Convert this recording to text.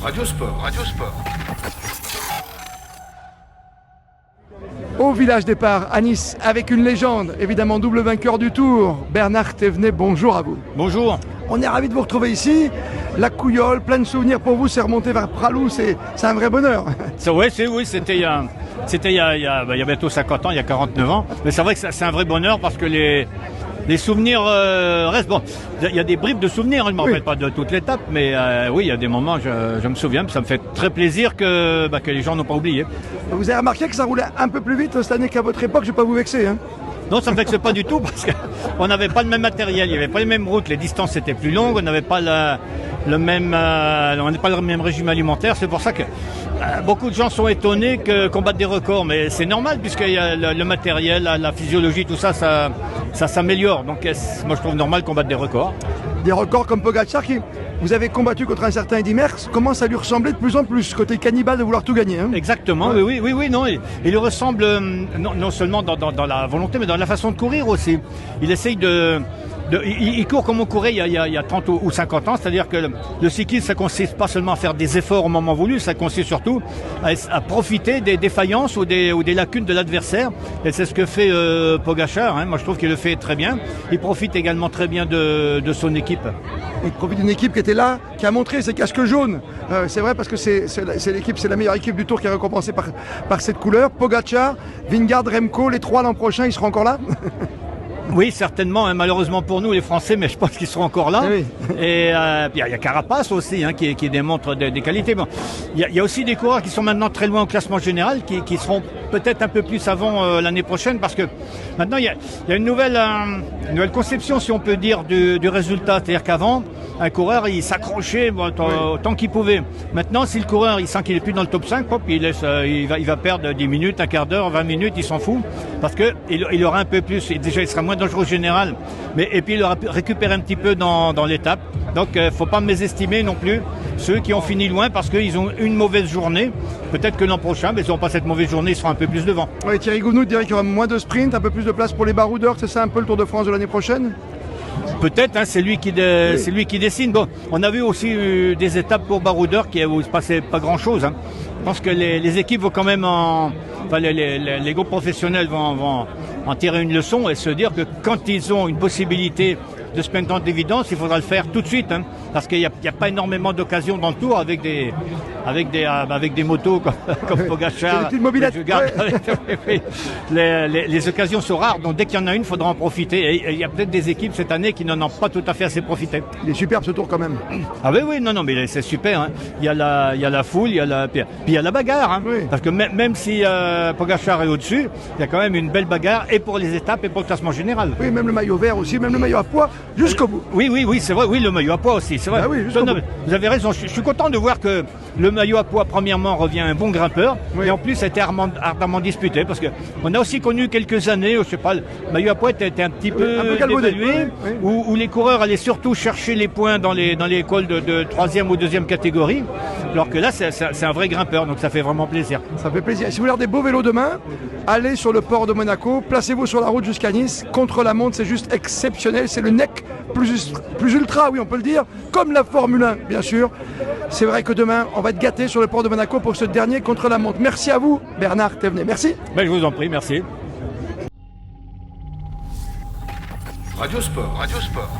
Radio Sport. Radio Sport. Au village départ à Nice, avec une légende, évidemment double vainqueur du Tour, Bernard Thévenet, bonjour à vous. Bonjour. On est ravis de vous retrouver ici, la Couillole, plein de souvenirs pour vous, c'est remonté vers Pralou, c'est un vrai bonheur. Oui, c'était il y a bientôt 50 ans, il y a 49 ans, mais c'est vrai que c'est un vrai bonheur parce que les souvenirs restent. Bon, il y a des bribes de souvenirs, je ne me rappelle pas de toute l'étape, mais oui, il y a des moments, je me souviens, ça me fait très plaisir que les gens n'ont pas oublié. Vous avez remarqué que ça roulait un peu plus vite cette année qu'à votre époque, je ne vais pas vous vexer. Hein. Non, ça ne me vexe pas du tout parce qu'on n'avait pas le même matériel, il n'y avait pas les mêmes routes, les distances étaient plus longues, on n'avait pas le même régime alimentaire. C'est pour ça que beaucoup de gens sont étonnés qu'on batte des records, mais c'est normal puisqu'il y a le matériel, la physiologie, tout ça s'améliore. Donc moi je trouve normal qu'on batte des records. Des records comme Pogacar qui, vous avez combattu contre un certain Eddy Merckx, commence à lui ressembler de plus en plus, côté cannibale de vouloir tout gagner. Hein. Exactement, ouais. oui, non, il lui ressemble non seulement dans la volonté, mais dans la façon de courir aussi. Il essaye il court comme on courait il y a 30 ou 50 ans, c'est-à-dire que le cyclisme, ça consiste pas seulement à faire des efforts au moment voulu, ça consiste surtout à profiter des défaillances ou des lacunes de l'adversaire. Et c'est ce que fait Pogacar, hein. Moi je trouve qu'il le fait très bien. Il profite également très bien de son équipe. Il profite d'une équipe qui était là, qui a montré ses casques jaunes. C'est vrai parce que c'est la meilleure équipe du Tour qui est récompensée par cette couleur. Pogacar, Vingegaard, Remco, les trois l'an prochain, ils seront encore là. Oui, certainement, hein, malheureusement pour nous les Français, mais je pense qu'ils seront encore là. Oui. Et il y a Carapace aussi, hein, qui démontre des qualités. Bon, il y a aussi des coureurs qui sont maintenant très loin au classement général, qui seront peut-être un peu plus avant l'année prochaine, parce que maintenant il y a une nouvelle conception, si on peut dire, du résultat. C'est-à-dire qu'avant, un coureur il s'accrochait autant qu'il pouvait. Maintenant, si le coureur il sent qu'il est plus dans le top 5, il va perdre 10 minutes, un quart d'heure, 20 minutes, il s'en fout, parce que il aura un peu plus, et déjà il sera moins dangereux au général, et puis il aura récupéré un petit peu dans l'étape. Donc faut pas mésestimer non plus ceux qui ont fini loin parce qu'ils ont une mauvaise journée. Peut-être que l'an prochain, mais s'ils n'ont pas cette mauvaise journée, ils seront un peu plus devant. Oui, Thierry Gounoud dirait qu'il y aura moins de sprint, un peu plus de place pour les baroudeurs, c'est ça un peu le Tour de France de l'année prochaine? Peut-être, hein, c'est lui qui dessine. Bon, on a vu aussi des étapes pour baroudeurs où il ne se passait pas grand-chose. Hein. Je pense que les équipes vont quand même les groupes professionnels vont en tirer une leçon et se dire que quand ils ont une possibilité de se mettre en évidence, il faudra le faire tout de suite, hein, parce qu'il n'y a pas énormément d'occasions dans le Tour avec des motos comme Pogacar. Des mobilettes. Les occasions sont rares, donc dès qu'il y en a une, il faudra en profiter. Et il y a peut-être des équipes cette année qui n'en ont pas tout à fait assez profité. Il est superbe ce Tour quand même. Ah oui, non, mais c'est super. Hein. Il y a la foule, puis il y a la bagarre, hein, oui. parce que même si Pogacar est au-dessus, il y a quand même une belle bagarre et pour les étapes et pour le classement général. Oui, même le maillot vert aussi, même le maillot à poids. Jusqu'au bout. Oui, c'est vrai. Oui, le maillot à pois aussi, c'est vrai. Ah oui, vous avez raison. Je suis content de voir que le maillot à pois, premièrement, revient un bon grimpeur. Oui. Et en plus, ça a été ardemment disputé. Parce qu'on a aussi connu quelques années, je sais pas, le maillot à pois était un petit peu dévalué, où les coureurs allaient surtout chercher les points dans les cols de 3e ou 2e catégorie. Alors que là, c'est un vrai grimpeur. Donc ça fait vraiment plaisir. Ça fait plaisir. Si vous voulez avoir des beaux vélos demain, allez sur le port de Monaco, placez-vous sur la route jusqu'à Nice. Contre la montre, c'est juste exceptionnel. C'est le NEC plus ultra, oui, on peut le dire, comme la Formule 1, bien sûr. C'est vrai que demain, on va être gâtés sur le port de Monaco pour ce dernier contre la montre. Merci à vous, Bernard Thévenet. Merci. Je vous en prie, merci. Radio Sport. Radio Sport.